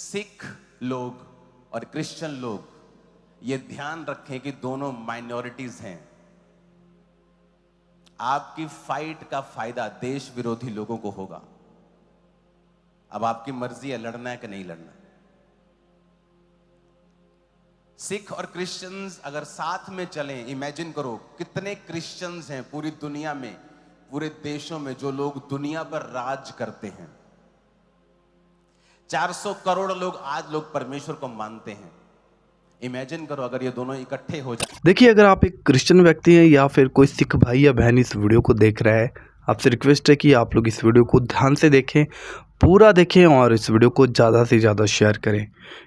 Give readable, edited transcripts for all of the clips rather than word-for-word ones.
सिख लोग और क्रिश्चियन लोग ये ध्यान रखें कि दोनों माइनॉरिटीज हैं। आपकी फाइट का फायदा देश विरोधी लोगों को होगा। अब आपकी मर्जी है लड़ना है कि नहीं लड़ना। सिख और क्रिश्चियंस अगर साथ में चलें, इमेजिन करो कितने क्रिश्चियंस हैं पूरी दुनिया में, पूरे देशों में, जो लोग दुनिया पर राज करते हैं। 400 करोड़ लोग आज लोग परमेश्वर को मानते हैं। इमेजिन करो अगर ये दोनों इकट्ठे हो जाए। देखिए, अगर आप एक क्रिश्चियन व्यक्ति हैं या फिर कोई सिख भाई या बहन इस वीडियो को देख रहा है, आपसे रिक्वेस्ट है कि आप लोग इस वीडियो को ध्यान से देखें, पूरा देखें और इस वीडियो को ज़्यादा से ज़्यादा शेयर करें,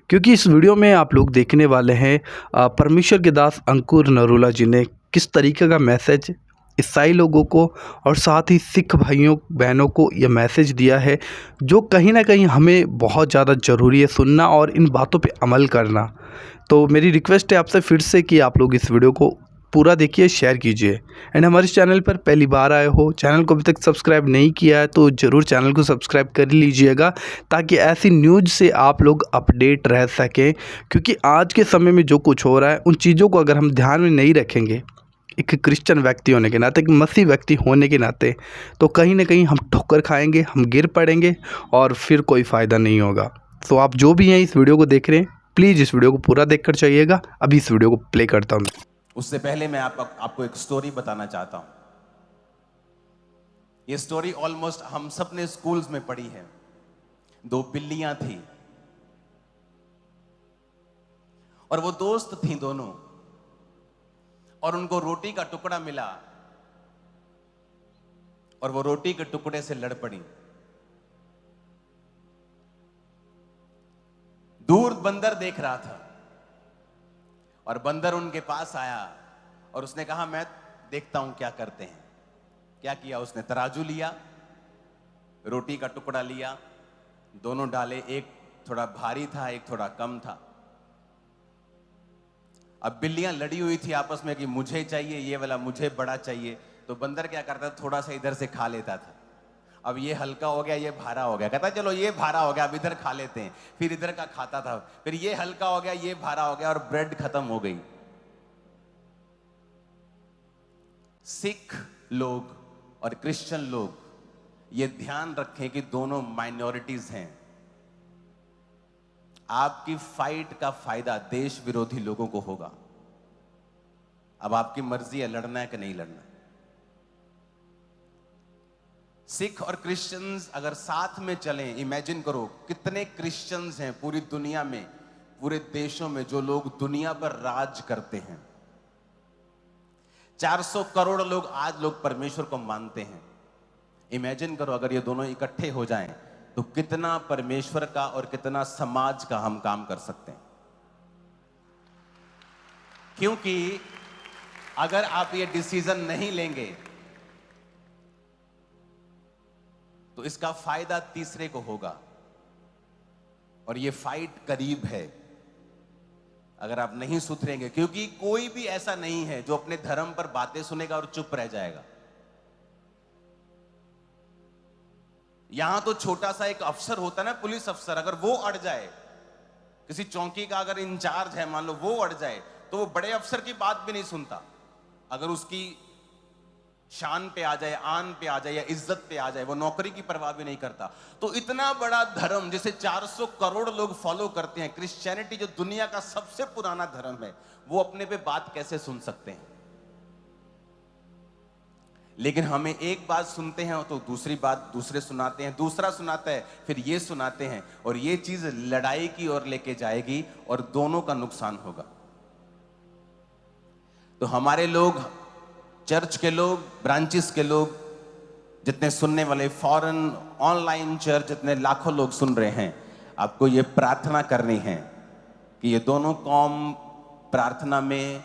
क्योंकि इस वीडियो में आप लोग देखने वाले हैं परमेश्वर के दास अंकुर नरूला जी ने किस तरीके का मैसेज ईसाई लोगों को और साथ ही सिख भाइयों बहनों को यह मैसेज दिया है, जो कहीं ना कहीं हमें बहुत ज़्यादा ज़रूरी है सुनना और इन बातों पे अमल करना। तो मेरी रिक्वेस्ट है आपसे फिर से कि आप लोग इस वीडियो को पूरा देखिए, शेयर कीजिए। एंड हमारे चैनल पर पहली बार आए हो, चैनल को अभी तक सब्सक्राइब नहीं किया है तो ज़रूर चैनल को सब्सक्राइब कर लीजिएगा, ताकि ऐसी न्यूज़ से आप लोग अपडेट रह सकें। क्योंकि आज के समय में जो कुछ हो रहा है, उन चीज़ों को अगर हम ध्यान में नहीं रखेंगे, एक क्रिश्चियन व्यक्ति होने के नाते, एक मसीह व्यक्ति होने के नाते, तो कहीं ना कहीं हम ठोकर खाएंगे, हम गिर पड़ेंगे और फिर कोई फ़ायदा नहीं होगा। तो आप जो भी हैं इस वीडियो को देख रहे हैं, प्लीज़ इस वीडियो को पूरा देखकर चाहिएगा। अभी इस वीडियो को प्ले करता हूँ। उससे पहले मैं आपको एक स्टोरी बताना चाहता हूं। ये स्टोरी ऑलमोस्ट हम सब ने स्कूल्स में पढ़ी है। 2 बिल्लियां थी और वो दोस्त थी दोनों, और उनको रोटी का टुकड़ा मिला और वो रोटी के टुकड़े से लड़ पड़ी। दूर बंदर देख रहा था और बंदर उनके पास आया और उसने कहा मैं देखता हूं क्या करते हैं। क्या किया उसने? तराजू लिया, रोटी का टुकड़ा लिया, दोनों डाले। एक थोड़ा भारी था, एक थोड़ा कम था। अब बिल्लियां लड़ी हुई थी आपस में कि मुझे चाहिए ये वाला, मुझे बड़ा चाहिए। तो बंदर क्या करता था, थोड़ा सा इधर से खा लेता था। अब ये हल्का हो गया, ये भारा हो गया, कहता चलो ये भारा हो गया, अब इधर खा लेते हैं। फिर इधर का खाता था, फिर ये हल्का हो गया, ये भारा हो गया, और ब्रेड खत्म हो गई। सिख लोग और क्रिश्चियन लोग ये ध्यान रखें कि दोनों माइनॉरिटीज हैं। आपकी फाइट का फायदा देश विरोधी लोगों को होगा। अब आपकी मर्जी है लड़ना है कि नहीं लड़ना। सिख और क्रिश्चियंस अगर साथ में चलें, इमेजिन करो कितने क्रिश्चियंस हैं पूरी दुनिया में, पूरे देशों में, जो लोग दुनिया पर राज करते हैं। 400 करोड़ लोग आज लोग परमेश्वर को मानते हैं। इमेजिन करो अगर ये दोनों इकट्ठे हो जाएं तो कितना परमेश्वर का और कितना समाज का हम काम कर सकते हैं। क्योंकि अगर आप ये डिसीजन नहीं लेंगे तो इसका फायदा तीसरे को होगा, और ये फाइट करीब है अगर आप नहीं सुधरेंगे। क्योंकि कोई भी ऐसा नहीं है जो अपने धर्म पर बातें सुनेगा और चुप रह जाएगा। यहां तो छोटा सा एक अफसर होता है ना, पुलिस अफसर, अगर वो अड़ जाए, किसी चौकी का अगर इंचार्ज है मान लो, वो अड़ जाए, तो वो बड़े अफसर की बात भी नहीं सुनता। अगर उसकी शान पे आ जाए, आन पे आ जाए या इज्जत पे आ जाए, वो नौकरी की परवाह भी नहीं करता। तो इतना बड़ा धर्म जिसे 400 करोड़ लोग फॉलो करते हैं, क्रिश्चियनिटी जो दुनिया का सबसे पुराना धर्म है, वो अपने पे बात कैसे सुन सकते हैं? लेकिन हमें एक बात सुनते हैं तो दूसरी बात दूसरे सुनाते हैं, दूसरा सुनाता है, फिर ये सुनाते हैं, और ये चीज लड़ाई की ओर लेके जाएगी और दोनों का नुकसान होगा। तो हमारे लोग, चर्च के लोग, ब्रांचेस के लोग, जितने सुनने वाले, फॉरेन ऑनलाइन चर्च जितने लाखों लोग सुन रहे हैं, आपको ये प्रार्थना करनी है कि ये दोनों कौम प्रार्थना में,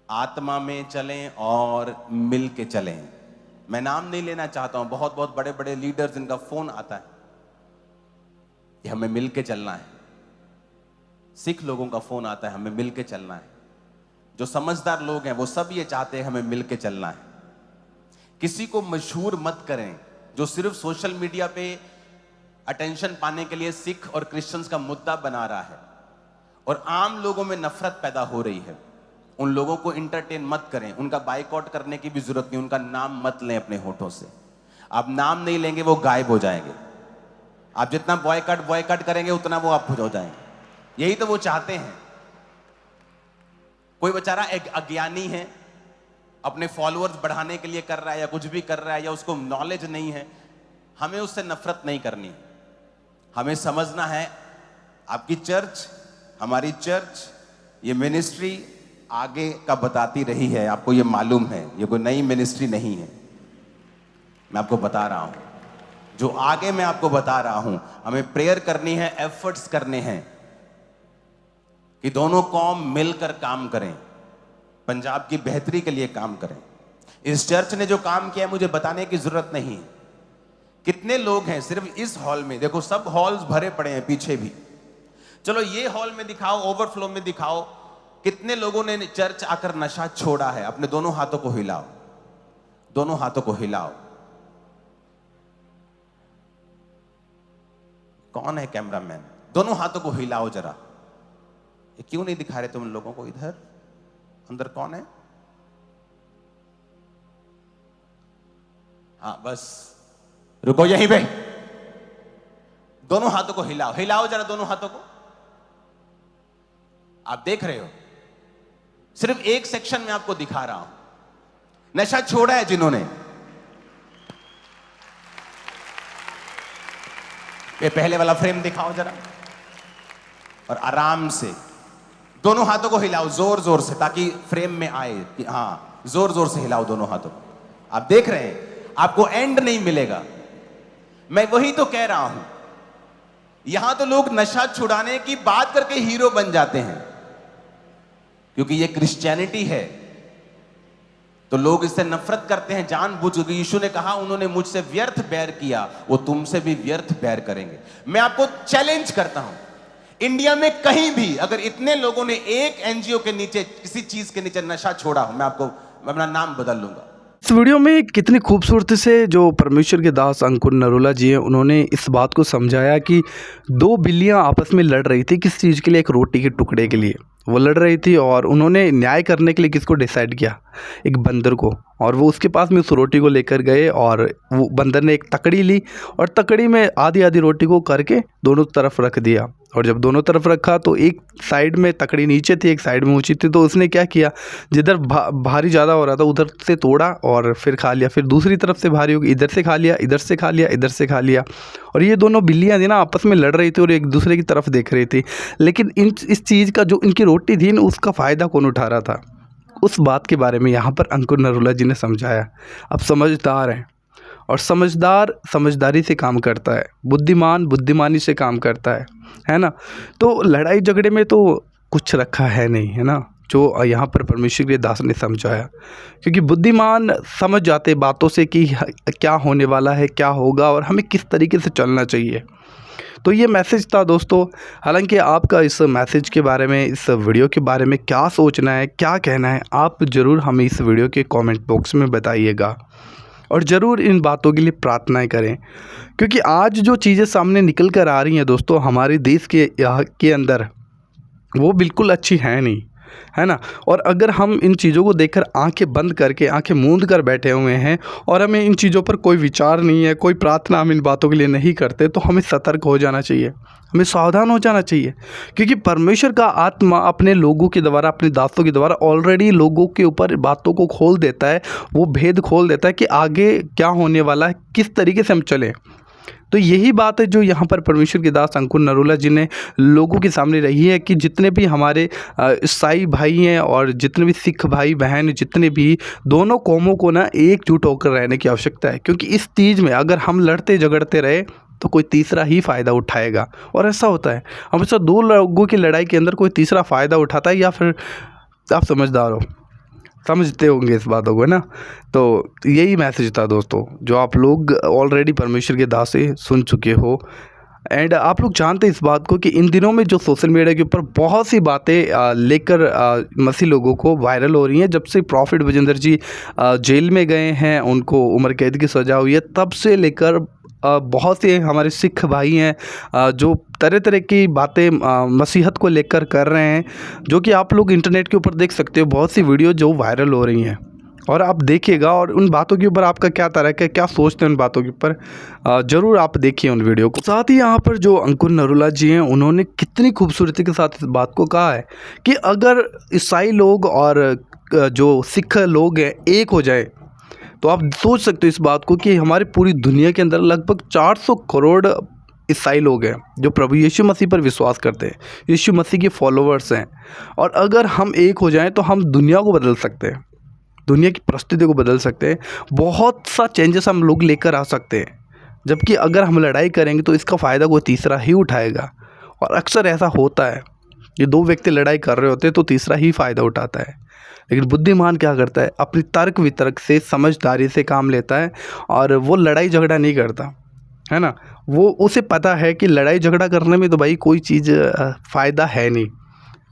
आत्मा में चलें और मिल के चलें। मैं नाम नहीं लेना चाहता हूं, बहुत बहुत बड़े बड़े लीडर्स जिनका फोन आता है कि हमें मिल के चलना है। सिख लोगों का फोन आता है, हमें मिल के चलना है। जो समझदार लोग हैं वो सब ये चाहते हैं हमें मिल के चलना है। किसी को मशहूर मत करें। जो सिर्फ सोशल मीडिया पे अटेंशन पाने के लिए सिख और क्रिश्चियंस का मुद्दा बना रहा है और आम लोगों में नफरत पैदा हो रही है। उन लोगों को इंटरटेन मत करें, उनका बाइकआउट करने की भी जरूरत नहीं, उनका नाम मत लें अपने होठों से। आप नाम नहीं लेंगे वो गायब हो जाएंगे। आप जितना बॉयकट करेंगे उतना वो आप हो जाएंगे। यही तो वो चाहते हैं। कोई बेचारा एक अज्ञानी है, अपने फॉलोअर्स बढ़ाने के लिए कर रहा है या कुछ भी कर रहा है, या उसको नॉलेज नहीं है, हमें उससे नफरत नहीं करनी। हमें समझना है आपकी चर्च, हमारी चर्च, ये मिनिस्ट्री आगे का बताती रही है। आपको ये मालूम है, ये कोई नई मिनिस्ट्री नहीं है। मैं आपको बता रहा हूं, जो आगे मैं आपको बता रहा हूं, हमें प्रेयर करनी है, एफर्ट्स करने हैं कि दोनों कौम मिलकर काम करें, पंजाब की बेहतरी के लिए काम करें। इस चर्च ने जो काम किया है मुझे बताने की जरूरत नहीं है। कितने लोग हैं सिर्फ इस हॉल में, देखो सब हॉल्स भरे पड़े हैं, पीछे भी। चलो ये हॉल में दिखाओ, ओवरफ्लो में दिखाओ, कितने लोगों ने चर्च आकर नशा छोड़ा है। अपने दोनों हाथों को हिलाओ, दोनों हाथों को हिलाओ। कौन है कैमरामैन? दोनों हाथों को हिलाओ जरा। ये क्यों नहीं दिखा रहे तुम लोगों को? इधर अंदर कौन है? हाँ बस रुको यहीं पे। दोनों हाथों को हिलाओ, हिलाओ जरा दोनों हाथों को। आप देख रहे हो, सिर्फ एक सेक्शन में आपको दिखा रहा हूं। नशा छोड़ा है जिन्होंने, ये पहले वाला फ्रेम दिखाओ जरा, और आराम से दोनों हाथों को हिलाओ जोर जोर से, ताकि फ्रेम में आए कि हाँ, जोर जोर से हिलाओ दोनों हाथों को। आप देख रहे हैं, आपको एंड नहीं मिलेगा। मैं वही तो कह रहा हूं, यहां तो लोग नशा छुड़ाने की बात करके हीरो बन जाते हैं, क्योंकि ये क्रिश्चियनिटी है तो लोग इससे नफरत करते हैं जानबूझ कर। यीशु ने कहा, उन्होंने मुझसे व्यर्थ बैर किया, वो तुमसे भी व्यर्थ बैर करेंगे। मैं आपको चैलेंज करता हूं, इंडिया में कहीं भी अगर इतने लोगों ने एक एनजीओ के नीचे, किसी चीज के नीचे नशा छोड़ा हो, मैं अपना नाम बदल लूंगा। इस वीडियो में कितनी खूबसूरती से जो परमेश्वर के दास अंकुर नरोला जी हैं, उन्होंने इस बात को समझाया कि दो बिल्लियां आपस में लड़ रही थी। किस चीज़ के लिए? एक रोटी के टुकड़े के लिए वो लड़ रही थी। और उन्होंने न्याय करने के लिए किसको डिसाइड किया? एक बंदर को। और वो उसके पास में उस रोटी को लेकर गए, और वो बंदर ने एक तकड़ी ली और तकड़ी में आधी आधी रोटी को करके दोनों तरफ रख दिया। और जब दोनों तरफ रखा तो एक साइड में तकड़ी नीचे थी, एक साइड में ऊंची थी। तो उसने क्या किया, जिधर भारी ज़्यादा हो रहा था उधर से तोड़ा और फिर खा लिया। फिर दूसरी तरफ से भारी होगी, इधर से खा लिया, इधर से खा लिया, इधर से खा लिया। और ये दोनों बिल्लियाँ थी ना, आपस में लड़ रही थी और एक दूसरे की तरफ देख रही थी। लेकिन इस चीज़ का जो इनकी रोटी थी ना, उसका फ़ायदा कौन उठा रहा था? उस बात के बारे में यहाँ पर अंकुर नरोला जी ने समझाया। अब समझदार हैं, और समझदार समझदारी से काम करता है, बुद्धिमान बुद्धिमानी से काम करता है ना। तो लड़ाई झगड़े में तो कुछ रखा है नहीं, है ना, जो यहाँ पर परमेश्वर के दास ने समझाया। क्योंकि बुद्धिमान समझ जाते बातों से कि क्या होने वाला है, क्या होगा और हमें किस तरीके से चलना चाहिए। तो ये मैसेज था दोस्तों। हालांकि आपका इस मैसेज के बारे में, इस वीडियो के बारे में क्या सोचना है, क्या कहना है, आप ज़रूर हमें इस वीडियो के कमेंट बॉक्स में बताइएगा। और ज़रूर इन बातों के लिए प्रार्थनाएं करें, क्योंकि आज जो चीज़ें सामने निकल कर आ रही हैं दोस्तों हमारे देश के अंदर, वो बिल्कुल अच्छी हैं नहीं, है ना। और अगर हम इन चीज़ों को देखकर आंखें बंद करके, आंखें मूंद कर बैठे हुए हैं और हमें इन चीज़ों पर कोई विचार नहीं है, कोई प्रार्थना हम इन बातों के लिए नहीं करते, तो हमें सतर्क हो जाना चाहिए, हमें सावधान हो जाना चाहिए। क्योंकि परमेश्वर का आत्मा अपने लोगों के द्वारा, अपने दासों के द्वारा ऑलरेडी लोगों के ऊपर बातों को खोल देता है, वो भेद खोल देता है कि आगे क्या होने वाला है, किस तरीके से हम चलें। तो यही बात है जो यहाँ पर परमेश्वर के दास अंकुर नरोला जी ने लोगों के सामने रही है, कि जितने भी हमारे ईसाई भाई हैं और जितने भी सिख भाई बहन, जितने भी, दोनों कौमों को ना एकजुट होकर रहने की आवश्यकता है। क्योंकि इस चीज़ में अगर हम लड़ते झगड़ते रहे तो कोई तीसरा ही फ़ायदा उठाएगा। और ऐसा होता है हमेशा, दो लोगों की लड़ाई के अंदर कोई तीसरा फ़ायदा उठाता है, या फिर आप समझदार हो, समझते होंगे इस बातों को ना। तो यही मैसेज था दोस्तों, जो आप लोग ऑलरेडी परमेश्वर के दास से सुन चुके हो। एंड आप लोग जानते हैं इस बात को कि इन दिनों में जो सोशल मीडिया के ऊपर बहुत सी बातें लेकर मसीह लोगों को वायरल हो रही हैं। जब से प्रॉफिट विजेंद्र जी जेल में गए हैं, उनको उम्र कैद की सज़ा हुई है, तब से लेकर बहुत से हमारे सिख भाई हैं जो तरह तरह की बातें मसीहत को लेकर कर रहे हैं, जो कि आप लोग इंटरनेट के ऊपर देख सकते हो। बहुत सी वीडियो जो वायरल हो रही हैं और आप देखिएगा, और उन बातों के ऊपर आपका क्या तरह है, क्या सोचते हैं उन बातों के ऊपर, ज़रूर आप देखिए उन वीडियो को। साथ ही यहाँ पर जो अंकुर नरूला जी हैं, उन्होंने कितनी खूबसूरती के साथ इस बात को कहा है कि अगर ईसाई लोग और जो सिख लोग हैं एक हो जाए, तो आप सोच सकते हो इस बात को कि हमारी पूरी दुनिया के अंदर लगभग 400 करोड़ ईसाई लोग हैं जो प्रभु यीशु मसीह पर विश्वास करते हैं, यीशु मसीह के फॉलोअर्स हैं। और अगर हम एक हो जाएं तो हम दुनिया को बदल सकते हैं, दुनिया की परिस्थिति को बदल सकते हैं, बहुत सा चेंजेस हम लोग लेकर आ सकते हैं। जबकि अगर हम लड़ाई करेंगे तो इसका फ़ायदा कोई तीसरा ही उठाएगा, और अक्सर ऐसा होता है कि दो व्यक्ति लड़ाई कर रहे होते हैं तो तीसरा ही फ़ायदा उठाता है। लेकिन बुद्धिमान क्या करता है, अपनी तर्क वितर्क से, समझदारी से काम लेता है, और वो लड़ाई झगड़ा नहीं करता है ना। वो उसे पता है कि लड़ाई झगड़ा करने में तो भाई कोई चीज़ फ़ायदा है नहीं,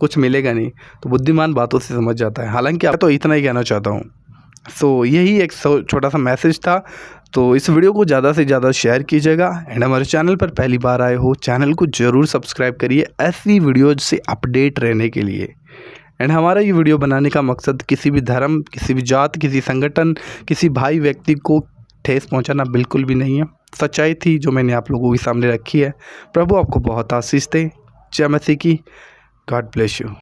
कुछ मिलेगा नहीं, तो बुद्धिमान बातों से समझ जाता है। हालांकि मैं तो इतना ही कहना चाहता हूँ। सो यही एक छोटा सा मैसेज था। तो इस वीडियो को ज़्यादा से ज़्यादा शेयर कीजिएगा, एंड हमारे चैनल पर पहली बार आए हो, चैनल को ज़रूर सब्सक्राइब करिए ऐसी वीडियोज से अपडेट रहने के लिए। एंड हमारा ये वीडियो बनाने का मकसद किसी भी धर्म, किसी भी जात, किसी संगठन, किसी भाई व्यक्ति को ठेस पहुंचाना बिल्कुल भी नहीं है। सच्चाई थी जो मैंने आप लोगों के सामने रखी है। प्रभु आपको बहुत आशीष दे। जय मसीह की। God bless you.